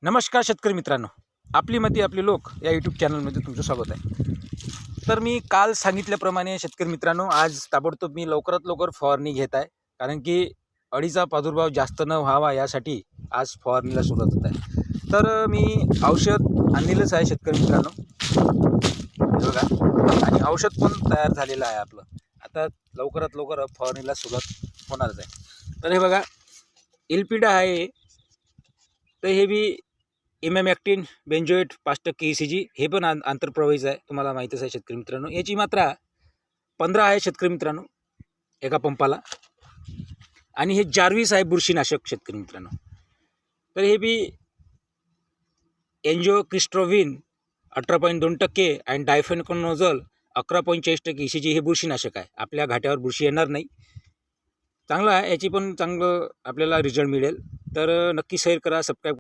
नमस्कार शेतकरी मित्रांनो, आपली माती आपले लोक या यूट्यूब चॅनलमध्ये तुमचं स्वागत आहे. तर मी काल सांगितल्याप्रमाणे शेतकरी मित्रांनो, आज ताबडतोब मी लवकरात लवकर फवारणी घेत आहे. कारण की अळीचा प्रादुर्भाव जास्त न व्हावा यासाठी आज फवारणीला सुरुवात होत आहे. तर मी औषध आणलेलंच आहे शेतकरी मित्रांनो, हे बघा. आणि औषध पण तयार झालेलं आहे आपलं. आता लवकरात लवकर फवारणीला सुरुवात होणारच आहे. तर हे बघा, एल्पिडा आहे. तर हे बी इमॅमॅक्टिन बेंजोएट 5% ECG, हे पण आंतरप्रवाहीचं आहे, तुम्हाला माहीतच आहे शेतकरी मित्रांनो. याची मात्रा 15 आहे शेतकरी मित्रांनो एका पंपाला. आणि हे जार्विस आहे बुरशीनाशक शेतकरी मित्रांनो. तर हे बी एन्जिओक्रिस्ट्रोविन 18.2% आणि डायफेनकोनोझोल 11.40% ECG हे बुरशीनाशक आहे. आपल्या घाट्यावर बुरशी येणार नाही. चांगलं आहे, याची पण चांगलं आपल्याला रिझल्ट मिळेल. तर नक्की शेअर करा, सबस्क्राईब